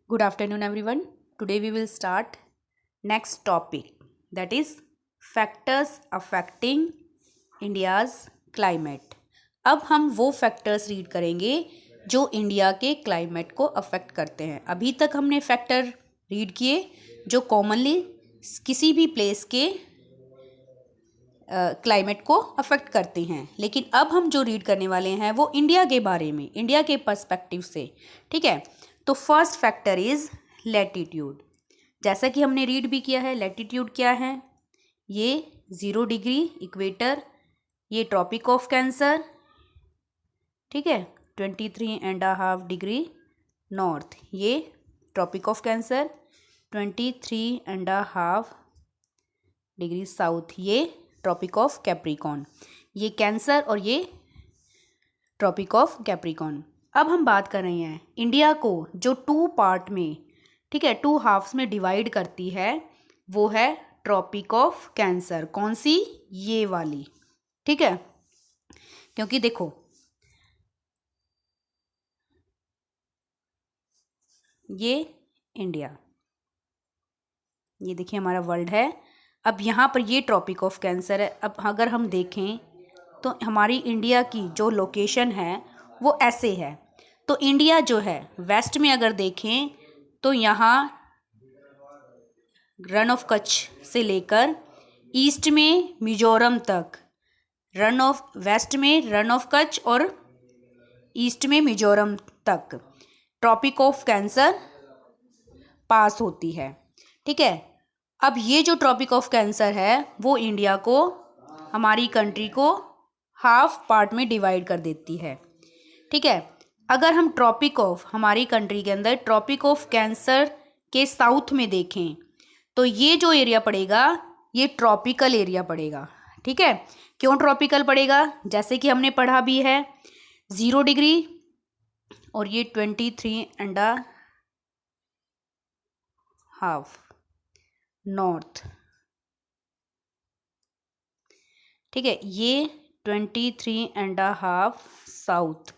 Good afternoon, everyone. Today we will start next topic, that is factors affecting India's climate. अब हम वो factors read करेंगे जो India के क्लाइमेट को अफेक्ट करते हैं. अभी तक हमने फैक्टर रीड किए जो कॉमनली किसी भी प्लेस के क्लाइमेट को अफेक्ट करते हैं, लेकिन अब हम जो रीड करने वाले हैं वो इंडिया के बारे में, इंडिया के पर्सपेक्टिव से. ठीक है, तो फर्स्ट फैक्टर इज लैटिट्यूड. जैसा कि हमने रीड भी किया है, लैटिट्यूड क्या है? ये 0 डिग्री इक्वेटर, ये ट्रॉपिक ऑफ कैंसर, ठीक है, 23.5 डिग्री नॉर्थ, ये tropic of cancer, 23.5 degree south, ये ट्रॉपिक ऑफ कैप्रिकॉर्न. ये कैंसर और ये ट्रॉपिक ऑफ कैप्रिकॉर्न. अब हम बात कर रहे हैं इंडिया को जो 2 पार्ट में, ठीक है, 2 हाफ्स में डिवाइड करती है, वो है ट्रॉपिक ऑफ कैंसर. कौन सी? ये वाली. ठीक है, क्योंकि देखो ये इंडिया, ये देखिए हमारा वर्ल्ड है. अब यहाँ पर ये ट्रॉपिक ऑफ कैंसर है. अब अगर हम देखें तो हमारी इंडिया की जो लोकेशन है वो ऐसे है. तो इंडिया जो है वेस्ट में अगर देखें तो यहाँ रन ऑफ कच्छ से लेकर ईस्ट में मिजोरम तक, रन ऑफ वेस्ट में रन ऑफ कच्छ और ईस्ट में मिजोरम तक ट्रॉपिक ऑफ कैंसर पास होती है. ठीक है, अब ये जो ट्रॉपिक ऑफ कैंसर है वो इंडिया को, हमारी कंट्री को हाफ पार्ट में डिवाइड कर देती है. ठीक है, अगर हम ट्रॉपिक ऑफ, हमारी कंट्री के अंदर ट्रॉपिक ऑफ कैंसर के साउथ में देखें तो ये जो एरिया पड़ेगा ये ट्रॉपिकल एरिया पड़ेगा. ठीक है, क्यों ट्रॉपिकल पड़ेगा? जैसे कि हमने पढ़ा भी है, 0 डिग्री और ये 23.5 नॉर्थ. ठीक है, ये 23.5 साउथ.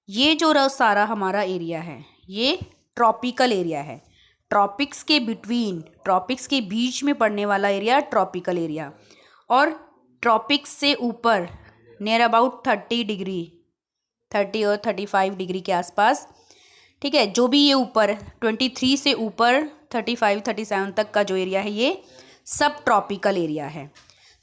ये जो सारा हमारा एरिया है ये ट्रॉपिकल एरिया है. ट्रॉपिक्स के बिटवीन, ट्रॉपिक्स के बीच में पड़ने वाला एरिया ट्रॉपिकल एरिया. और ट्रॉपिक्स से ऊपर नियर अबाउट 30 डिग्री, 30 और 35 डिग्री के आसपास, ठीक है, जो भी ये ऊपर 23 से ऊपर 35 37 तक का जो एरिया है ये सब ट्रॉपिकल एरिया है.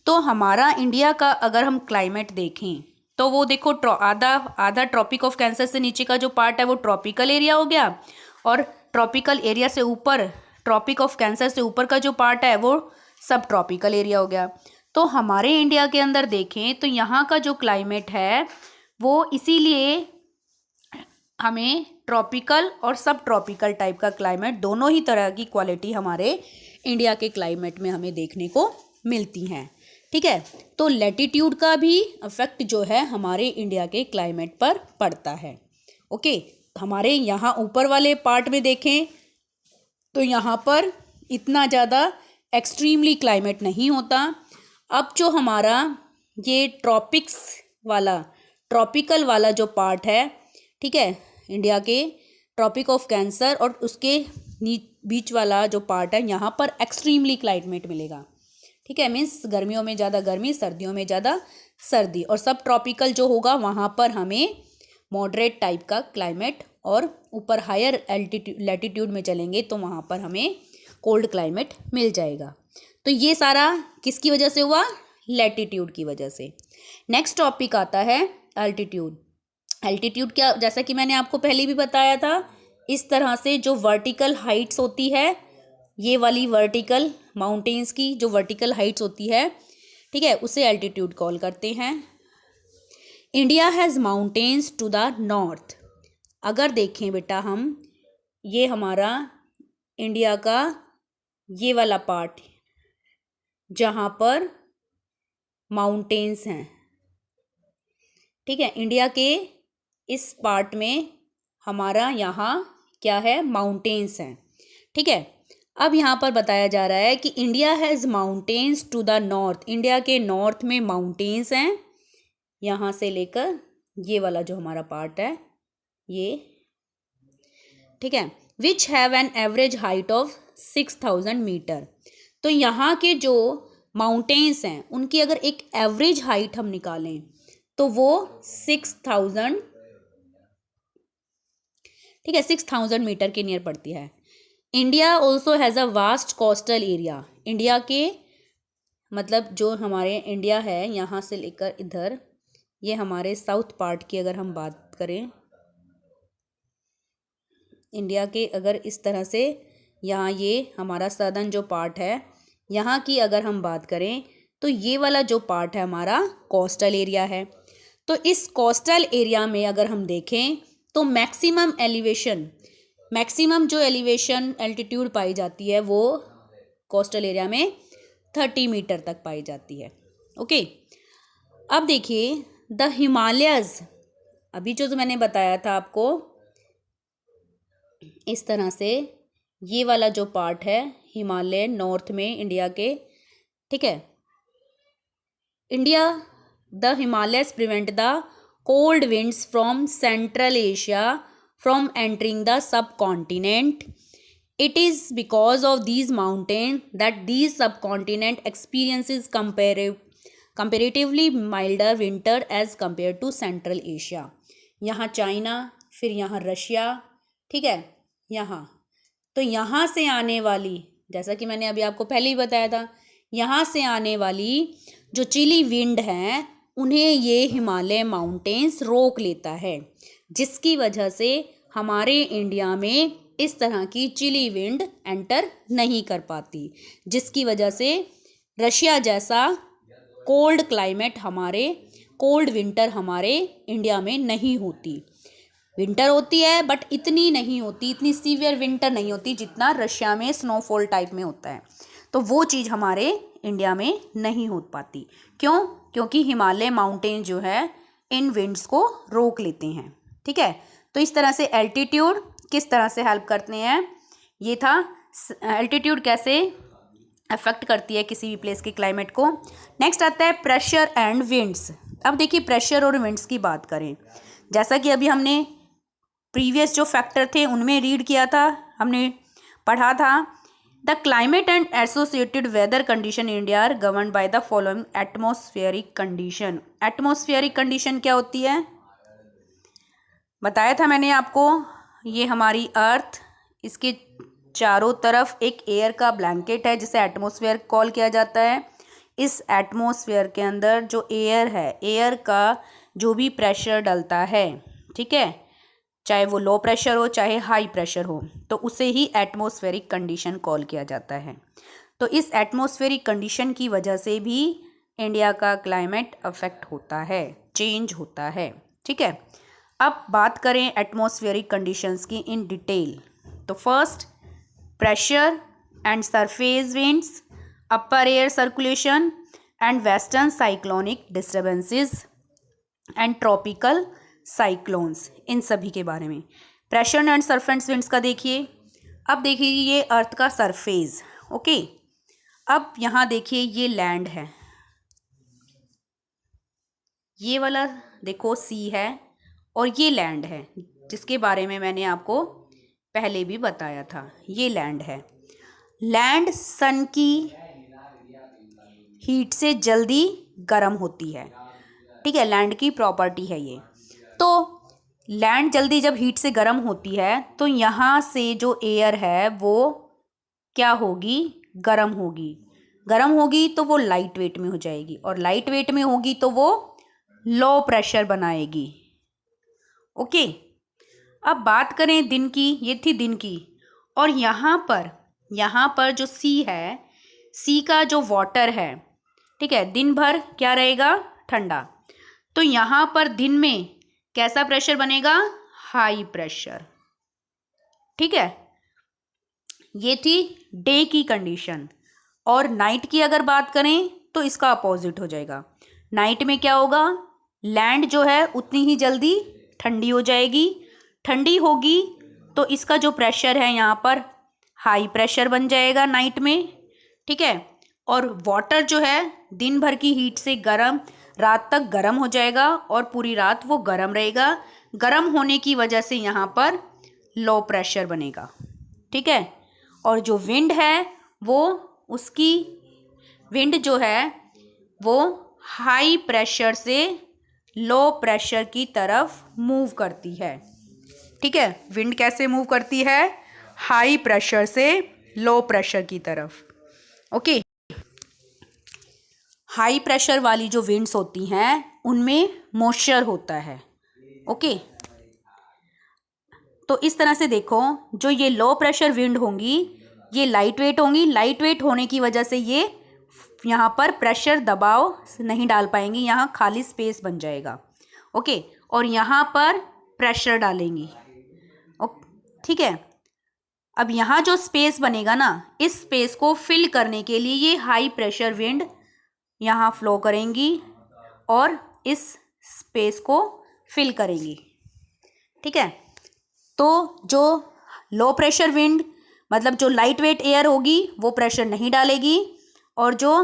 तो हमारा इंडिया का अगर हम क्लाइमेट देखें तो वो देखो आधा ट्रॉपिक ऑफ कैंसर से नीचे का जो पार्ट है वो ट्रॉपिकल एरिया हो गया, और ट्रॉपिकल एरिया से ऊपर, ट्रॉपिक ऑफ कैंसर से ऊपर का जो पार्ट है वो सब ट्रॉपिकल एरिया हो गया. तो हमारे इंडिया के अंदर देखें तो यहाँ का जो क्लाइमेट है वो इसीलिए हमें ट्रॉपिकल और सब ट्रॉपिकल टाइप का क्लाइमेट, दोनों ही तरह की क्वालिटी हमारे इंडिया के क्लाइमेट में हमें देखने को मिलती हैं. ठीक है, तो लैटिट्यूड का भी इफेक्ट जो है हमारे इंडिया के क्लाइमेट पर पड़ता है. ओके, हमारे यहाँ ऊपर वाले पार्ट में देखें तो यहाँ पर इतना ज़्यादा एक्सट्रीमली क्लाइमेट नहीं होता. अब जो हमारा ये ट्रॉपिक्स वाला, ट्रॉपिकल वाला जो पार्ट है, ठीक है, इंडिया के ट्रॉपिक ऑफ कैंसर और उसके बीच वाला जो पार्ट है, यहाँ पर एक्सट्रीमली क्लाइमेट मिलेगा. ठीक है, मीन्स गर्मियों में ज़्यादा गर्मी, सर्दियों में ज़्यादा सर्दी. और सब ट्रॉपिकल जो होगा वहाँ पर हमें मॉडरेट टाइप का क्लाइमेट, और ऊपर हायर लैटिट्यूड में चलेंगे तो वहाँ पर हमें कोल्ड क्लाइमेट मिल जाएगा. तो ये सारा किसकी वजह से हुआ? लैटिट्यूड की वजह से. नेक्स्ट टॉपिक आता है अल्टीट्यूड. अल्टीट्यूड क्या? जैसा कि मैंने आपको पहले भी बताया था, इस तरह से जो वर्टिकल हाइट्स होती है, ये वाली वर्टिकल माउंटेन्स की जो वर्टिकल हाइट्स होती है, ठीक है, उसे अल्टीट्यूड कॉल करते हैं. India has mountains to the north. अगर देखें बेटा हम, ये हमारा इंडिया का ये वाला पार्ट जहाँ पर माउंटेन्स हैं, ठीक है, इंडिया के इस पार्ट में हमारा यहाँ क्या है? माउंटेन्स हैं. ठीक है, अब यहाँ पर बताया जा रहा है कि India has mountains to the north. India के नॉर्थ में माउंटेन्स हैं, यहाँ से लेकर ये वाला जो हमारा पार्ट है ये. ठीक है, which have an average height of 6000 metre. तो यहाँ के जो माउंटेन्स हैं उनकी अगर एक एवरेज हाइट हम निकालें तो वो 6000, ठीक है, 6000 मीटर के नियर पड़ती है। India also has a vast coastal area. India के मतलब जो हमारे इंडिया है यहाँ से लेकर इधर, ये हमारे साउथ पार्ट की अगर हम बात करें, इंडिया के अगर इस तरह से यहाँ ये हमारा सदर्न जो पार्ट है यहाँ की अगर हम बात करें तो ये वाला जो पार्ट है हमारा कोस्टल एरिया है। तो इस कोस्टल एरिया में अगर हम देखें तो मैक्सिमम जो एलिवेशन एल्टीट्यूड पाई जाती है वो कोस्टल एरिया में 30 मीटर तक पाई जाती है। ओके, अब देखिए द हिमालयस, अभी जो मैंने बताया था आपको इस तरह से, ये वाला जो पार्ट है हिमालय नॉर्थ में इंडिया के, ठीक है, India the Himalayas prevent the cold winds from central Asia from entering the sub continent. It is because of these mountains that these subcontinent experiences comparatively milder winter as compared to Central Asia। यहाँ China, फिर यहाँ Russia, ठीक है, यहाँ तो यहाँ से आने वाली, जैसा कि मैंने अभी आपको पहले ही बताया था, यहाँ से आने वाली जो चिली विंड हैं उन्हें ये हिमालय माउंटेन्स रोक लेता है, जिसकी वजह से हमारे इंडिया में इस तरह की चिली विंड एंटर नहीं कर पाती, जिसकी वजह से रशिया जैसा कोल्ड क्लाइमेट कोल्ड विंटर हमारे इंडिया में नहीं होती। विंटर होती है बट इतनी नहीं होती, इतनी सीवियर विंटर नहीं होती जितना रशिया में स्नोफॉल टाइप में होता है। तो वो चीज़ हमारे इंडिया में नहीं हो पाती। क्यों? क्योंकि हिमालय माउंटेन जो है इन विंड्स को रोक लेते हैं, ठीक है। तो इस तरह से एल्टीट्यूड किस तरह से हेल्प करते हैं, ये था एल्टीट्यूड कैसे अफेक्ट करती है किसी भी प्लेस के क्लाइमेट को। नेक्स्ट आता है प्रेशर एंड विंड्स। अब देखिए प्रेशर और विंड्स की बात करें, जैसा कि अभी हमने प्रीवियस जो फैक्टर थे उनमें रीड किया था, हमने पढ़ा था, the climate and associated weather condition in India are govern by the following atmospheric condition. Atmospheric condition क्या होती है, बताया था मैंने आपको, ये हमारी अर्थ, इसके चारों तरफ एक एयर का ब्लैंकेट है जिसे एटमॉस्फेयर कॉल किया जाता है। इस एटमॉस्फेयर के अंदर जो एयर है, एयर का जो भी प्रेशर डलता है, ठीक है, चाहे वो लो प्रेशर हो चाहे हाई प्रेशर हो, तो उसे ही एटमॉस्फेरिक कंडीशन कॉल किया जाता है। तो इस एटमॉस्फेरिक कंडीशन की वजह से भी इंडिया का क्लाइमेट अफेक्ट होता है, चेंज होता है, ठीक है। अब बात करें एटमॉस्फेरिक कंडीशंस की इन डिटेल। तो first pressure and surface winds, upper air circulation and western cyclonic disturbances and tropical cyclones, इन सभी के बारे में। प्रेशर एंड सरफेस विंड्स का देखिए, अब देखिए ये अर्थ का सरफेस, ओके। अब यहाँ देखिए ये लैंड है, ये वाला देखो सी है और ये लैंड है जिसके बारे में मैंने आपको पहले भी बताया था, ये लैंड है। लैंड सन की हीट से जल्दी गर्म होती है, ठीक है, लैंड की प्रॉपर्टी है ये। तो लैंड जल्दी जब हीट से गर्म होती है तो यहाँ से जो एयर है वो क्या होगी, गर्म होगी। गर्म होगी तो वो लाइट वेट में हो जाएगी और लाइट वेट में होगी तो वो लो प्रेशर बनाएगी, ओके। अब बात करें दिन की, ये थी दिन की, और यहाँ पर जो सी है, सी का जो वाटर है, ठीक है, दिन भर क्या रहेगा, ठंडा। तो यहाँ पर दिन में कैसा प्रेशर बनेगा, हाई प्रेशर, ठीक है। ये थी डे की कंडीशन। और नाइट की अगर बात करें तो इसका अपोजिट हो जाएगा। नाइट में क्या होगा, लैंड जो है उतनी ही जल्दी ठंडी हो जाएगी, ठंडी होगी तो इसका जो प्रेशर है यहाँ पर हाई प्रेशर बन जाएगा नाइट में, ठीक है। और वाटर जो है दिन भर की हीट से गर्म, रात तक गर्म हो जाएगा और पूरी रात वो गर्म रहेगा। गर्म होने की वजह से यहाँ पर लो प्रेशर बनेगा। ठीक है। और जो विंड है वो उसकी विंड जो है वो हाई प्रेशर से लो प्रेशर की तरफ मूव करती है। ठीक है, विंड कैसे मूव करती है? हाई प्रेशर से लो प्रेशर की तरफ। ओके, हाई प्रेशर वाली जो विंड्स होती हैं उनमें मॉइस्चर होता है। ओके, तो इस तरह से देखो, जो ये लो प्रेशर विंड होंगी ये लाइट वेट होंगी। लाइट वेट होने की वजह से ये यहाँ पर प्रेशर दबाव नहीं डाल पाएंगी, यहाँ खाली स्पेस बन जाएगा। ओके, और यहाँ पर प्रेशर डालेंगी। ठीक है, अब यहाँ जो स्पेस बनेगा ना, इस स्पेस को फिल करने के लिए ये हाई प्रेशर विंड यहाँ फ्लो करेंगी और इस स्पेस को फिल करेंगी। ठीक है, तो जो लो प्रेशर विंड मतलब जो लाइट वेट एयर होगी वो प्रेशर नहीं डालेगी, और जो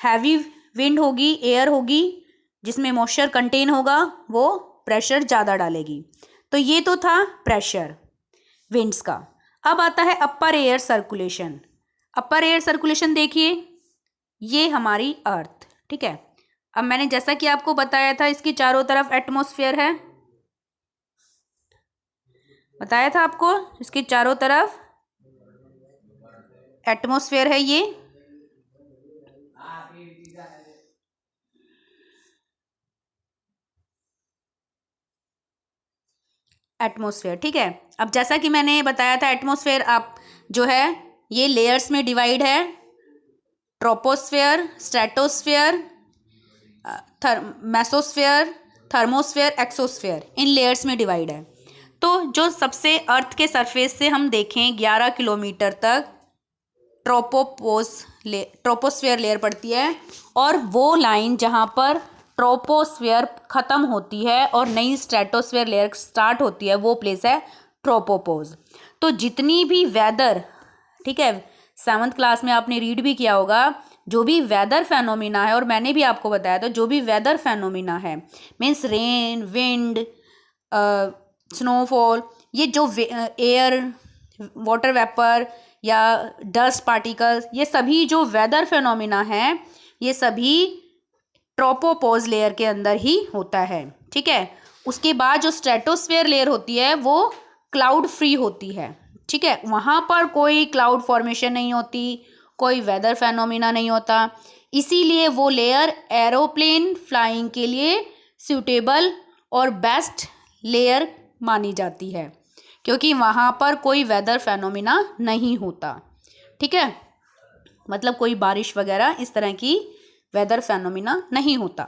हैवी विंड होगी, एयर होगी जिसमें मॉइस्चर कंटेन होगा, वो प्रेशर ज़्यादा डालेगी। तो ये तो था प्रेशर विंड्स का। अब आता है अपर एयर सर्कुलेशन। अपर एयर सर्कुलेशन देखिए, ये हमारी अर्थ। ठीक है, अब मैंने जैसा कि आपको बताया था इसके चारों तरफ एटमॉस्फेयर है, बताया था आपको इसके चारों तरफ एटमॉस्फेयर है। ये एटमॉस्फेयर। ठीक है, अब जैसा कि मैंने बताया था एटमॉस्फेयर आप जो है ये लेयर्स में डिवाइड है, troposphere, stratosphere, mesosphere, thermosphere, exosphere, इन लेयर्स में डिवाइड है। तो जो सबसे अर्थ के सरफेस से हम देखें 11 किलोमीटर तक ट्रोपोस्फेयर लेयर पड़ती है, और वो लाइन जहाँ पर ट्रोपोस्फेयर ख़त्म होती है और नई स्ट्रेटोस्फेयर लेयर स्टार्ट होती है वो प्लेस है ट्रोपोपोज। तो जितनी भी वेदर, ठीक है, 7th क्लास में आपने रीड भी किया होगा, जो भी वेदर फेनोमिना है, और मैंने भी आपको बताया था जो भी वेदर फेनोमिना है मीन्स रेन, विंड, स्नोफॉल, ये जो एयर, वाटर वेपर या डस्ट पार्टिकल्स, ये सभी जो वेदर फेनोमिना है ये सभी ट्रोपोपोज लेयर के अंदर ही होता है। ठीक है, उसके बाद जो स्ट्रेटोस्फेयर लेयर होती है वो क्लाउड फ्री होती है। ठीक है, वहाँ पर कोई क्लाउड फॉर्मेशन नहीं होती, कोई वेदर फेनोमिना नहीं होता, इसीलिए वो लेयर एरोप्लेन फ्लाइंग के लिए सूटेबल और बेस्ट लेयर मानी जाती है, क्योंकि वहाँ पर कोई वेदर फेनोमिना नहीं होता। ठीक है, मतलब कोई बारिश वगैरह इस तरह की वेदर फेनोमिना नहीं होता।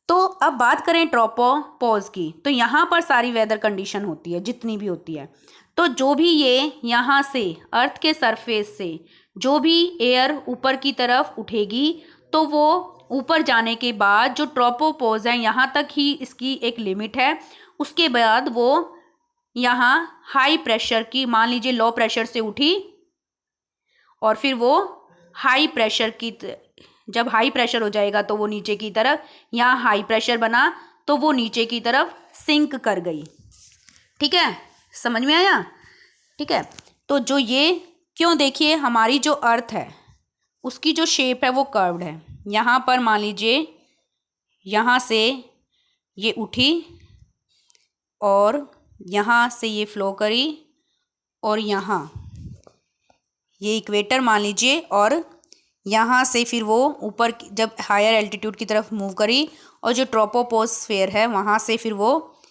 तो अब बात करें ट्रोपोपोज की, तो यहाँ पर सारी वेदर कंडीशन होती है जितनी भी होती है। तो जो भी ये यहाँ से अर्थ के सरफेस से जो भी एयर ऊपर की तरफ उठेगी, तो वो ऊपर जाने के बाद जो ट्रोपोपोज है यहाँ तक ही इसकी एक लिमिट है, उसके बाद वो यहाँ हाई प्रेशर की, मान लीजिए लो प्रेशर से उठी और फिर वो हाई प्रेशर की, जब हाई प्रेशर हो जाएगा तो वो नीचे की तरफ, यहाँ हाई प्रेशर बना तो वो नीचे की तरफ सिंक कर गई। ठीक है, समझ में आया? ठीक है, तो जो ये क्यों, देखिए हमारी जो अर्थ है उसकी जो शेप है वो कर्व्ड है। यहाँ पर मान लीजिए यहाँ से ये उठी और यहाँ से ये फ्लो करी, और यहाँ ये इक्वेटर मान लीजिए, और यहाँ से फिर वो ऊपर जब हायर एल्टीट्यूड की तरफ मूव करी, और जो ट्रोपोपोस्फेयर है वहाँ से फिर वो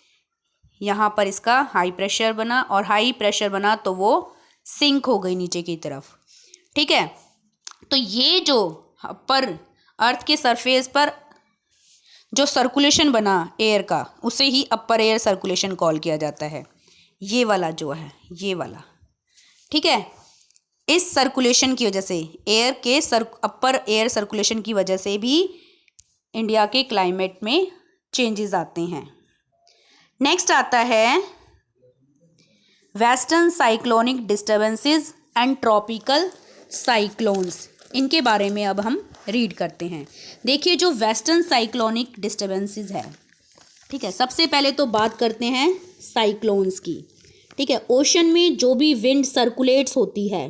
यहाँ पर इसका हाई प्रेशर बना, और हाई प्रेशर बना तो वो सिंक हो गई नीचे की तरफ। ठीक है, तो ये जो पर अर्थ के सरफेस पर जो सर्कुलेशन बना एयर का, उसे ही अपर एयर सर्कुलेशन कॉल किया जाता है। ये वाला जो है, ये वाला, ठीक है, इस सर्कुलेशन की वजह से, एयर के अपर एयर सर्कुलेशन की वजह से भी इंडिया के क्लाइमेट में चेंजेस आते हैं। नेक्स्ट आता है western cyclonic disturbances and tropical cyclones. इनके बारे में अब हम रीड करते हैं। देखिए जो वेस्टर्न साइक्लोनिक डिस्टर्बेंसेस है, ठीक है, सबसे पहले तो बात करते हैं साइक्लोन्स की। ठीक है। ओशन में जो भी विंड सर्कुलेट्स होती है,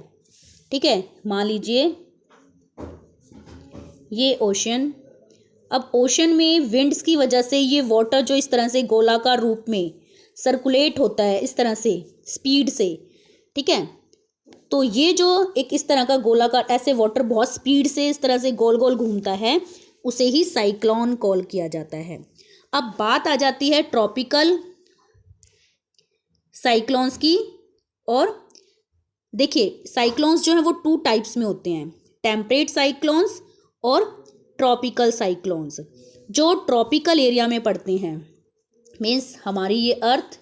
ठीक है, मान लीजिए ये ओशन, अब ओशन में विंड्स की वजह से ये वाटर जो इस तरह से गोलाकार रूप में सर्कुलेट होता है इस तरह से स्पीड से, ठीक है, तो ये जो एक इस तरह का गोलाकार ऐसे वाटर बहुत स्पीड से इस तरह से गोल गोल घूमता है, उसे ही साइक्लोन कॉल किया जाता है। अब बात आ जाती है ट्रॉपिकल साइक्लोन्स की। और देखिए साइक्लोन्स जो है वो 2 टाइप्स में होते हैं, टेम्परेट साइक्लोन्स और ट्रॉपिकल साइक्लोन्स। जो ट्रॉपिकल एरिया में पड़ते हैं, मीन्स हमारी ये earth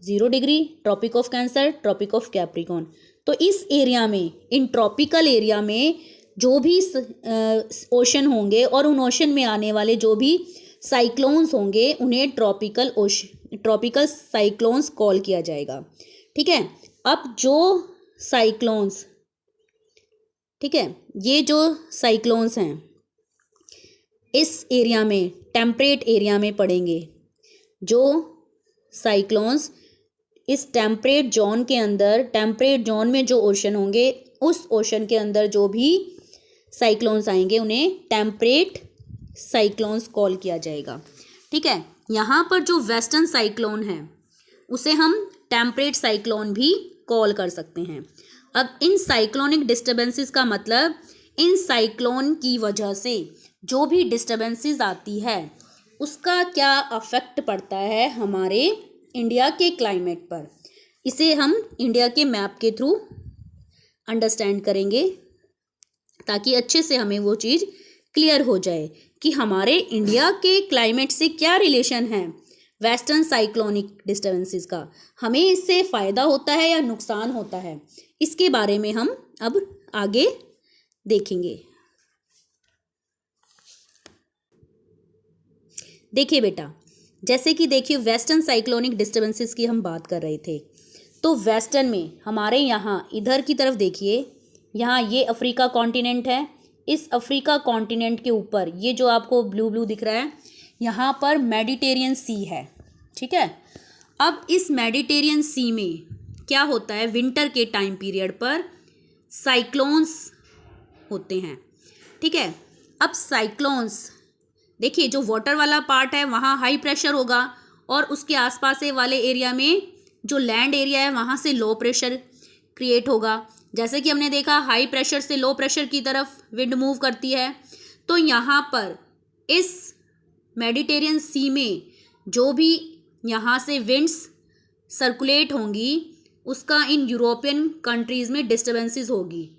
0 degree, tropic of cancer, tropic of capricorn, तो इस एरिया में, इन ट्रॉपिकल एरिया में जो भी ओशन होंगे और उन ओशन में आने वाले जो भी साइक्लोन्स होंगे उन्हें ट्रॉपिकल साइक्लोन्स कॉल किया जाएगा। ठीक है। अब जो साइक्लोन्स, ठीक है, ये जो साइक्लोन्स हैं इस एरिया में, टेम्परेट एरिया में पड़ेंगे। जो साइक्लोन्स इस टेम्परेट जोन के अंदर, टेम्परेट जोन में जो ओशन होंगे उस ओशन के अंदर जो भी साइक्लोन्स आएंगे उन्हें टेम्परेट साइक्लोन्स कॉल किया जाएगा। ठीक है। यहाँ पर जो वेस्टर्न साइक्लोन है उसे हम टेम्परेट साइक्लोन भी कॉल कर सकते हैं। अब इन साइक्लोनिक डिस्टर्बेंसेस का मतलब, इन साइक्लोन की वजह से जो भी डिस्टर्बेंसेस आती है उसका क्या अफेक्ट पड़ता है हमारे इंडिया के क्लाइमेट पर, इसे हम इंडिया के मैप के थ्रू अंडरस्टैंड करेंगे ताकि अच्छे से हमें वो चीज़ क्लियर हो जाए कि हमारे इंडिया के क्लाइमेट से क्या रिलेशन है वेस्टर्न साइक्लोनिक डिस्टर्बेंसेस का, हमें इससे फ़ायदा होता है या नुकसान होता है, इसके बारे में हम अब आगे देखेंगे। देखिए बेटा, जैसे कि देखिए वेस्टर्न साइक्लोनिक डिस्टर्बेंसेस की हम बात कर रहे थे, तो वेस्टर्न में हमारे यहाँ इधर की तरफ देखिए, यहाँ ये अफ्रीका कॉन्टिनेंट है, इस अफ्रीका कॉन्टिनेंट के ऊपर ये जो आपको ब्लू ब्लू दिख रहा है यहाँ पर मेडिटेरियन सी है। ठीक है। अब इस मेडिटेरियन सी में क्या होता है, विंटर के टाइम पीरियड पर साइक्लोन्स होते हैं। ठीक है। अब साइक्लोन्स देखिए, जो वाटर वाला पार्ट है वहाँ हाई प्रेशर होगा और उसके आसपास वाले एरिया में जो लैंड एरिया है वहाँ से लो प्रेशर क्रिएट होगा। जैसे कि हमने देखा हाई प्रेशर से लो प्रेशर की तरफ विंड मूव करती है, तो यहाँ पर इस मेडिटेरियन सी में जो भी यहाँ से विंड्स सर्कुलेट होंगी उसका इन यूरोपियन कंट्रीज़ में डिस्टर्बेंसेस होगी।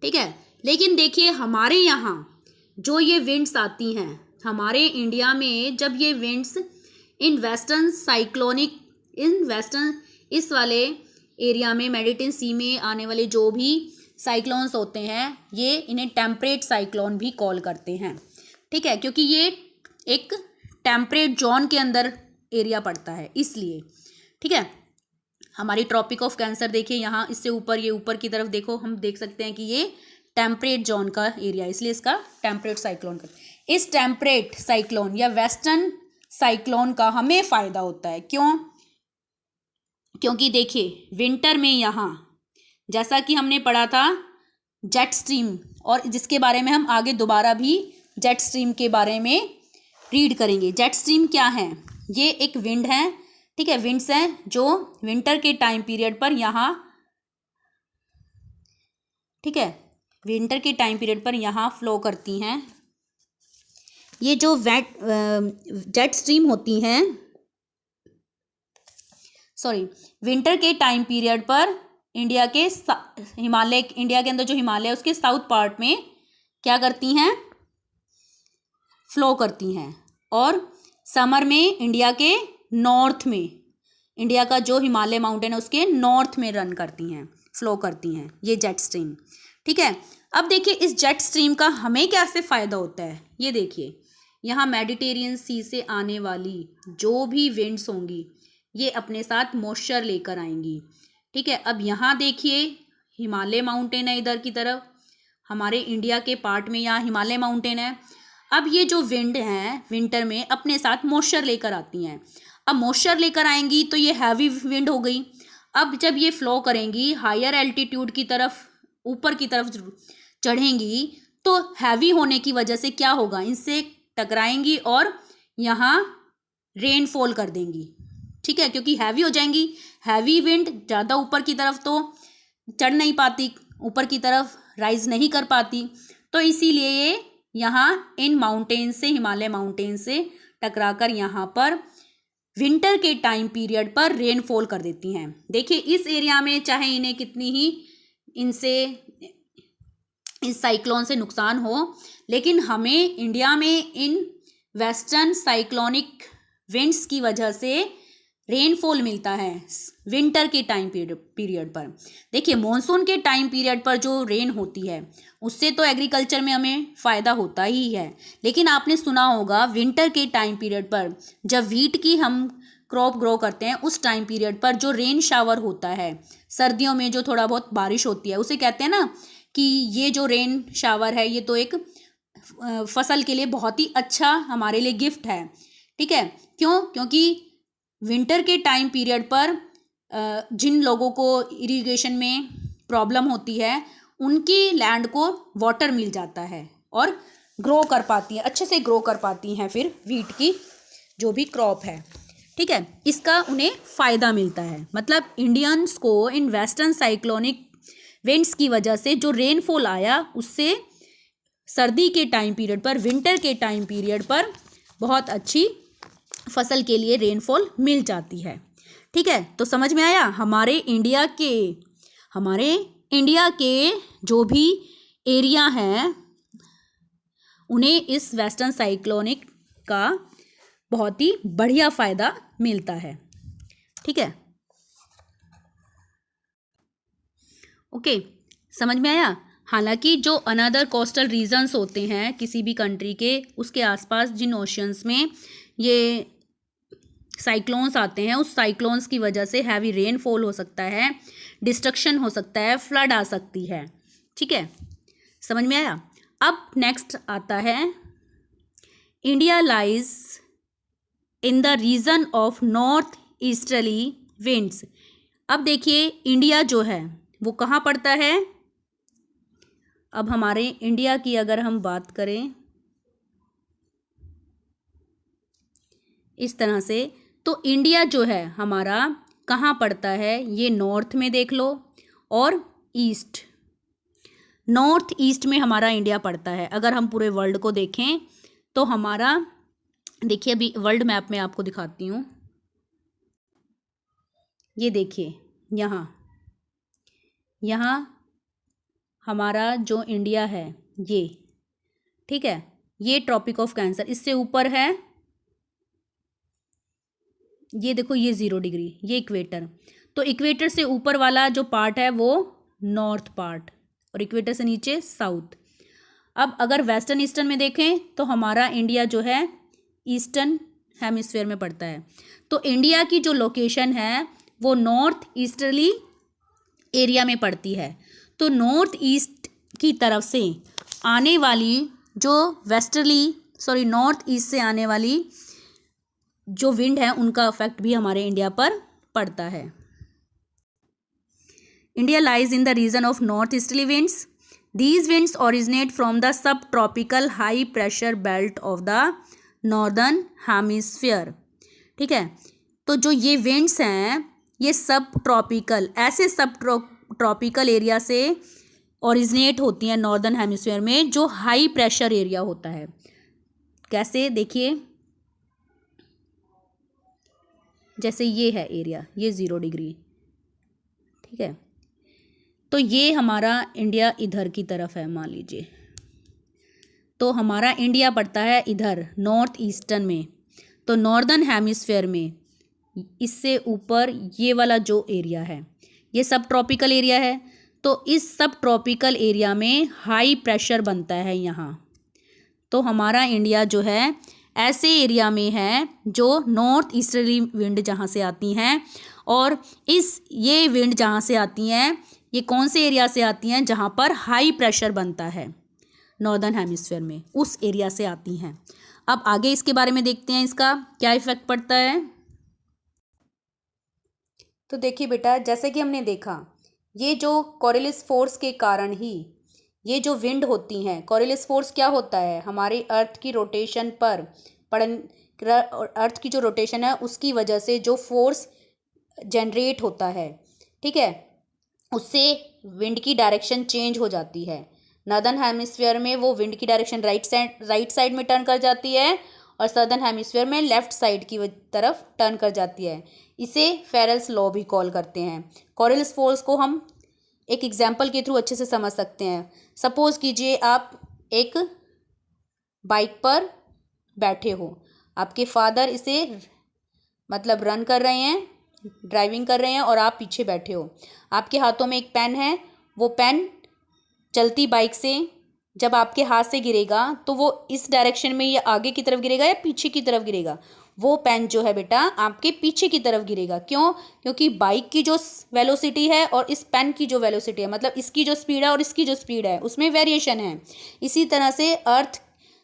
ठीक है। लेकिन देखिए हमारे यहाँ जो ये विंड्स आती हैं, हमारे इंडिया में जब ये विंड्स इन वेस्टर्न इस वाले एरिया में मेडिटेरियन सी में आने वाले जो भी साइक्लोन्स होते हैं, ये इन्हें टेम्परेट साइक्लोन भी कॉल करते हैं। ठीक है, क्योंकि ये एक टेम्परेट जोन के अंदर एरिया पड़ता है इसलिए। ठीक है। हमारी ट्रॉपिक ऑफ कैंसर देखिए, यहाँ इससे ऊपर, ये ऊपर की तरफ देखो, हम देख सकते हैं कि ये टेम्परेट जोन का एरिया, इसलिए इसका टेम्परेट साइक्लोन का। इस टेम्परेट साइक्लोन या वेस्टर्न साइक्लोन का हमें फ़ायदा होता है। क्यों? क्योंकि देखिए विंटर में यहाँ, जैसा कि हमने पढ़ा था जेट स्ट्रीम, और जिसके बारे में हम आगे दोबारा भी जेट स्ट्रीम के बारे में रीड करेंगे। जेट स्ट्रीम क्या है? ये एक विंड है। ठीक है, विंड्स हैं जो विंटर के टाइम पीरियड पर यहाँ, ठीक है, विंटर के टाइम पीरियड पर यहाँ फ्लो करती हैं। ये जो जेट स्ट्रीम होती हैं, विंटर के टाइम पीरियड पर इंडिया के इंडिया के अंदर जो हिमालय है उसके साउथ पार्ट में क्या करती हैं, फ्लो करती हैं। और समर में इंडिया के नॉर्थ में, इंडिया का जो हिमालय माउंटेन है उसके नॉर्थ में रन करती हैं, फ्लो करती हैं ये जेट स्ट्रीम। ठीक है। अब देखिए इस जेट स्ट्रीम का हमें कैसे फ़ायदा होता है, ये देखिए, यहाँ मेडिटेरियन सी से आने वाली जो भी विंड्स होंगी ये अपने साथ मॉइस्चर लेकर आएंगी। ठीक है। अब यहाँ देखिए हिमालय माउंटेन है, इधर की तरफ हमारे इंडिया के पार्ट में यहाँ हिमालय माउंटेन है। अब ये जो विंड हैं विंटर में अपने साथ मॉइस्चर लेकर आती हैं। अब मॉइस्चर लेकर आएंगी तो ये हैवी विंड हो गई। अब जब ये फ्लो करेंगी हायर एल्टीट्यूड की तरफ, ऊपर की तरफ चढ़ेंगी, तो हैवी होने की वजह से क्या होगा, इनसे टकराएंगी और यहाँ रेनफॉल कर देंगी। ठीक है, क्योंकि हैवी हो जाएंगी, हैवी विंड ज़्यादा ऊपर की तरफ तो चढ़ नहीं पाती, ऊपर की तरफ राइज नहीं कर पाती, तो इसीलिए ये यहाँ इन माउंटेन से, हिमालय माउंटेन से टकराकर यहाँ पर विंटर के टाइम पीरियड पर रेनफॉल कर देती हैं। देखिए इस एरिया में चाहे इन्हें कितनी ही इनसे, इस साइक्लोन से नुकसान हो, लेकिन हमें इंडिया में इन वेस्टर्न साइक्लोनिक विंड्स की वजह से रेनफॉल मिलता है विंटर के टाइम पीरियड पर। देखिए मॉनसून के टाइम पीरियड पर जो रेन होती है उससे तो एग्रीकल्चर में हमें फ़ायदा होता ही है, लेकिन आपने सुना होगा विंटर के टाइम पीरियड पर जब व्हीट की हम क्रॉप ग्रो करते हैं उस टाइम पीरियड पर जो रेन शावर होता है, सर्दियों में जो थोड़ा बहुत बारिश होती है, उसे कहते हैं ना कि ये जो रेन शावर है ये तो एक फसल के लिए बहुत ही अच्छा हमारे लिए गिफ्ट है। ठीक है, क्यों? क्योंकि विंटर के टाइम पीरियड पर जिन लोगों को इरिगेशन में प्रॉब्लम होती है उनकी लैंड को वाटर मिल जाता है और ग्रो कर पाती है, अच्छे से ग्रो कर पाती हैं फिर व्हीट की जो भी क्रॉप है। ठीक है, इसका उन्हें फ़ायदा मिलता है। मतलब इंडियंस को इन वेस्टर्न साइक्लोनिक विंड्स की वजह से जो रेनफॉल आया उससे सर्दी के टाइम पीरियड पर, विंटर के टाइम पीरियड पर बहुत अच्छी फसल के लिए रेनफॉल मिल जाती है। ठीक है, तो समझ में आया हमारे इंडिया के जो भी एरिया हैं उन्हें इस वेस्टर्न साइक्लोनिक का बहुत ही बढ़िया फ़ायदा मिलता है। ठीक है, ओके, समझ में आया। हालांकि जो अनदर कोस्टल रीजन्स होते हैं किसी भी कंट्री के, उसके आसपास जिन ओशंस में ये साइक्लोन्स आते हैं उस साइक्लोन्स की वजह से हैवी रेनफॉल हो सकता है, डिस्ट्रक्शन हो सकता है, फ्लड आ सकती है। ठीक है, समझ में आया। अब नेक्स्ट आता है India lies in the region of north easterly winds. अब देखिए इंडिया जो है वो कहाँ पड़ता है। अब हमारे इंडिया की अगर हम बात करें इस तरह से, तो इंडिया जो है हमारा कहाँ पड़ता है, ये नॉर्थ में देख लो और ईस्ट, नॉर्थ ईस्ट में हमारा इंडिया पड़ता है। अगर हम पूरे वर्ल्ड को देखें तो हमारा, देखिए अभी वर्ल्ड मैप में आपको दिखाती हूँ, ये देखिए यहाँ हमारा जो इंडिया है ये, ठीक है, ये ट्रॉपिक ऑफ कैंसर, इससे ऊपर है ये देखो ये 0 डिग्री, ये इक्वेटर। तो इक्वेटर से ऊपर वाला जो पार्ट है वो नॉर्थ पार्ट और इक्वेटर से नीचे साउथ। अब अगर वेस्टर्न ईस्टर्न में देखें तो हमारा इंडिया जो है ईस्टर्न हेमिस्फीयर में पड़ता है। तो इंडिया की जो लोकेशन है वो नॉर्थ ईस्टर्ली एरिया में पड़ती है। तो नॉर्थ ईस्ट की तरफ से आने वाली जो नॉर्थ ईस्ट से आने वाली जो विंड है उनका इफेक्ट भी हमारे इंडिया पर पड़ता है। India lies in the region of north easterly winds. These winds originate from the subtropical high pressure belt of the northern hemisphere. ठीक है, तो जो ये विंड्स हैं ये सब ट्रॉपिकल, ऐसे सब ट्रॉपिकल एरिया से ओरिजिनेट होती हैं नॉर्दर्न हेमिस्फीयर में जो हाई प्रेशर एरिया होता है। कैसे, देखिए जैसे ये है एरिया, ये 0 डिग्री, ठीक है, तो ये हमारा इंडिया इधर की तरफ है मान लीजिए, तो हमारा इंडिया पड़ता है इधर नॉर्थ ईस्टर्न में। तो नॉर्दर्न हेमिस्फीयर में इससे ऊपर ये वाला जो एरिया है ये सब ट्रॉपिकल एरिया है। तो इस सब ट्रॉपिकल एरिया में हाई प्रेशर बनता है यहाँ। तो हमारा इंडिया जो है ऐसे एरिया में है जो नॉर्थ ईस्टर्ली विंड जहाँ से आती हैं, और ये विंड जहाँ से आती हैं ये कौन से एरिया से आती हैं जहाँ पर हाई प्रेशर बनता है नॉर्दर्न हेमिस्फीयर में, उस एरिया से आती हैं। अब आगे इसके बारे में देखते हैं इसका क्या इफ़ेक्ट पड़ता है। तो देखिए बेटा, जैसे कि हमने देखा, ये जो कोरिलिस फोर्स के कारण ही ये जो विंड होती हैं, कोरिलिस फोर्स क्या होता है, हमारे अर्थ की रोटेशन पर पड़न अर्थ की जो रोटेशन है उसकी वजह से जो फोर्स जनरेट होता है, ठीक है, उससे विंड की डायरेक्शन चेंज हो जाती है। नॉर्दर्न हेमिस्फीयर में वो विंड की डायरेक्शन राइट साइड में टर्न कर जाती है और सदर्न हेमिस्फीयर में लेफ्ट साइड की तरफ टर्न कर जाती है। इसे फेरेल्स लॉ भी कॉल करते हैं। कोरिलिस फोर्स को हम एक एग्जाम्पल के थ्रू अच्छे से समझ सकते हैं। सपोज कीजिए आप एक बाइक पर बैठे हो, आपके फादर इसे मतलब रन कर रहे हैं, ड्राइविंग कर रहे हैं और आप पीछे बैठे हो। आपके हाथों में एक पेन है, वो पेन चलती बाइक से जब आपके हाथ से गिरेगा तो वो इस डायरेक्शन में या आगे की तरफ गिरेगा या पीछे की तरफ गिरेगा। वो पेन जो है बेटा आपके पीछे की तरफ गिरेगा। क्यों? क्योंकि बाइक की जो वेलोसिटी है और इस पेन की जो वेलोसिटी है, मतलब इसकी जो स्पीड है और इसकी जो स्पीड है, उसमें वेरिएशन है। इसी तरह से अर्थ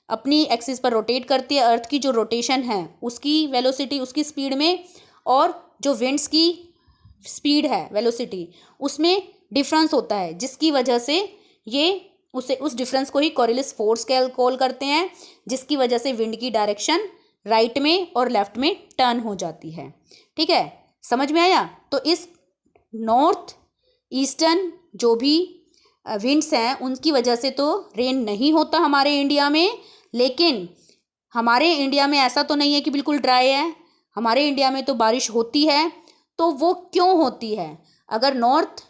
अपनी एक्सिस पर रोटेट करती है। अर्थ की जो रोटेशन है उसकी वेलोसिटी, उसकी स्पीड में, और जो विंड्स की स्पीड है, वेलोसिटी, उसमें डिफरेंस होता है, जिसकी वजह से ये उस डिफरेंस को ही कोरिलिस फोर्स कॉल करते हैं, जिसकी वजह से विंड की डायरेक्शन राइट में और लेफ्ट में टर्न हो जाती है। ठीक है, समझ में आया? तो इस नॉर्थ ईस्टर्न जो भी विंड्स हैं उनकी वजह से तो रेन नहीं होता हमारे इंडिया में, लेकिन हमारे इंडिया में ऐसा तो नहीं है कि बिल्कुल ड्राई है। हमारे इंडिया में तो बारिश होती है। तो वो क्यों होती है? अगर नॉर्थ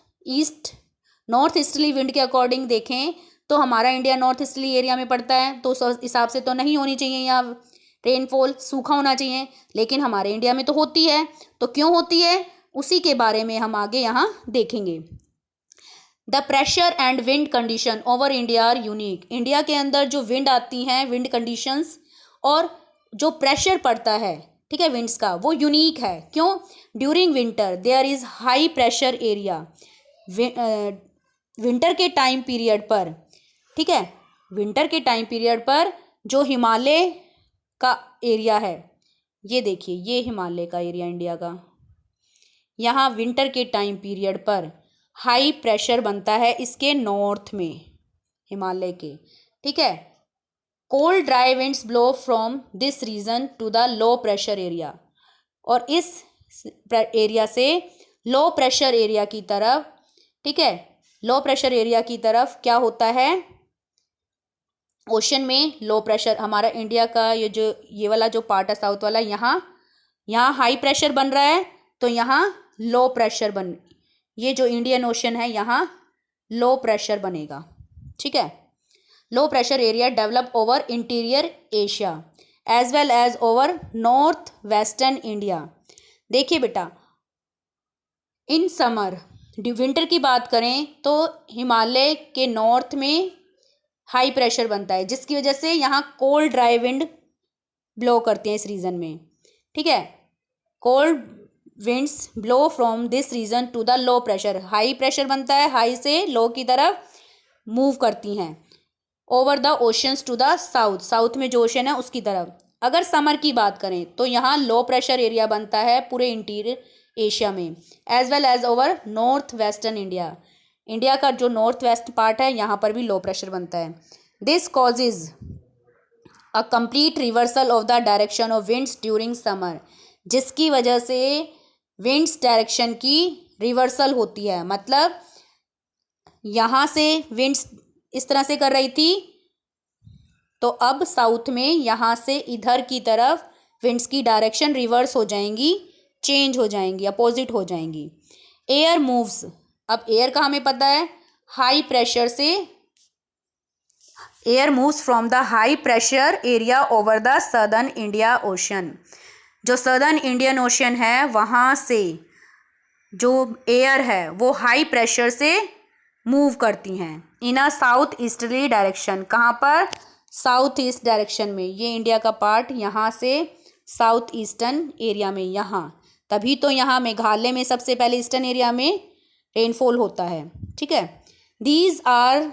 ईस्टर्ली विंड के अकॉर्डिंग देखें तो हमारा इंडिया नॉर्थ ईस्टर्ली एरिया में पड़ता है, तो उस हिसाब से तो नहीं होनी चाहिए यहाँ रेनफॉल, सूखा होना चाहिए, लेकिन हमारे इंडिया में तो होती है। तो क्यों होती है, उसी के बारे में हम आगे यहाँ देखेंगे। The pressure and wind condition over India are unique. India के अंदर जो विंड आती हैं, विंड कंडीशंस और जो प्रेशर पड़ता है, ठीक है, विंड्स का, वो यूनिक है। क्यों? During winter there is high pressure area. Winter के टाइम पीरियड पर, ठीक है, विंटर के टाइम पीरियड पर जो हिमालय का एरिया है, ये देखिए, ये हिमालय का एरिया इंडिया का, यहाँ विंटर के टाइम पीरियड पर हाई प्रेशर बनता है इसके नॉर्थ में, हिमालय के, ठीक है। Cold dry winds blow from this region to the low pressure area, और इस एरिया से लो प्रेशर एरिया की तरफ, ठीक है, लो प्रेशर एरिया की तरफ क्या होता है, ओशन में लो प्रेशर, हमारा इंडिया का ये वाला जो पार्ट है साउथ वाला, यहाँ हाई प्रेशर बन रहा है, तो यहाँ लो प्रेशर ये जो इंडियन ओशन है यहाँ लो प्रेशर बनेगा, ठीक है। Low pressure area develop over interior Asia as well as over north western India. देखिए बेटा, इन समर, विंटर की बात करें तो हिमालय के नॉर्थ में हाई प्रेशर बनता है, जिसकी वजह से यहाँ कोल्ड ड्राई विंड ब्लो करते हैं इस रीजन में, ठीक है। Cold winds blow from this region to the low pressure, high pressure बनता है, हाई से लो की तरफ मूव करती हैं over the oceans to the south, south में जो ओशन है उसकी तरफ। अगर समर की बात करें तो यहाँ लो प्रेशर एरिया बनता है पूरे इंटीरियर एशिया में, as well as over north western India, India का जो नॉर्थ वेस्ट पार्ट है यहाँ पर भी लो प्रेशर बनता है। This causes a complete reversal of the direction of winds during summer, जिसकी वजह से विंड्स डायरेक्शन की रिवर्सल होती है। मतलब यहाँ से विंड्स इस तरह से कर रही थी, तो अब साउथ में यहाँ से इधर की तरफ विंड्स की डायरेक्शन रिवर्स हो जाएंगी, चेंज हो जाएंगी, अपोजिट हो जाएंगी। एयर मूव्स, अब एयर का हमें पता है, हाई प्रेशर से air moves from the high pressure area over the southern India ocean, जो सदर्न इंडियन ओशन है वहाँ से जो एयर है वो हाई प्रेशर से मूव करती हैं इन अ साउथ ईस्टर्ली डायरेक्शन। कहाँ पर? साउथ ईस्ट डायरेक्शन में। ये इंडिया का पार्ट यहाँ से साउथ ईस्टर्न एरिया में, यहाँ, तभी तो यहाँ मेघालय में सबसे पहले ईस्टर्न एरिया में रेनफॉल होता है, ठीक है। These are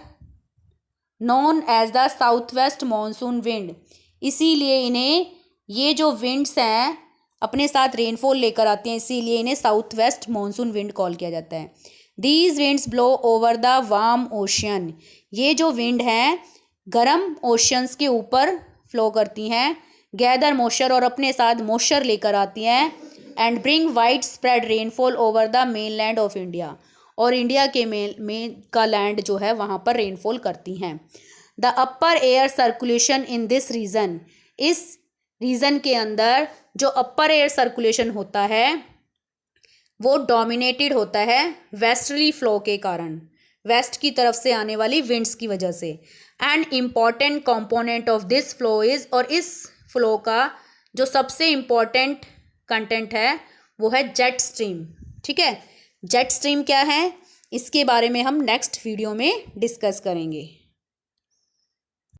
known as the south west monsoon wind, इसीलिए इन्हें, ये जो विंड्स हैं अपने साथ रेनफॉल लेकर आती हैं, इसीलिए इन्हें south west monsoon wind call किया जाता है। These winds blow over the warm ocean, ये जो विंड हैं गर्म ओशियंस के ऊपर फ्लो करती हैं। गैदर मॉइस्चर, और अपने साथ मॉइस्चर लेकर आती हैं। And bring widespread rainfall over the mainland of India, और इंडिया के मेन का लैंड जो है वहाँ पर रेनफॉल करती हैं। The upper air circulation in this region, इस रीजन के अंदर जो अपर एयर सर्कुलेशन होता है वो डोमिनेटेड होता है वेस्टर्ली फ्लो के कारण, वेस्ट की तरफ से आने वाली विंड्स की वजह से। And important component of this flow is, और इस फ्लो का जो सबसे इम्पॉर्टेंट कंटेंट है वो है जेट स्ट्रीम। ठीक है, जेट स्ट्रीम क्या है इसके बारे में हम नेक्स्ट वीडियो में डिस्कस करेंगे।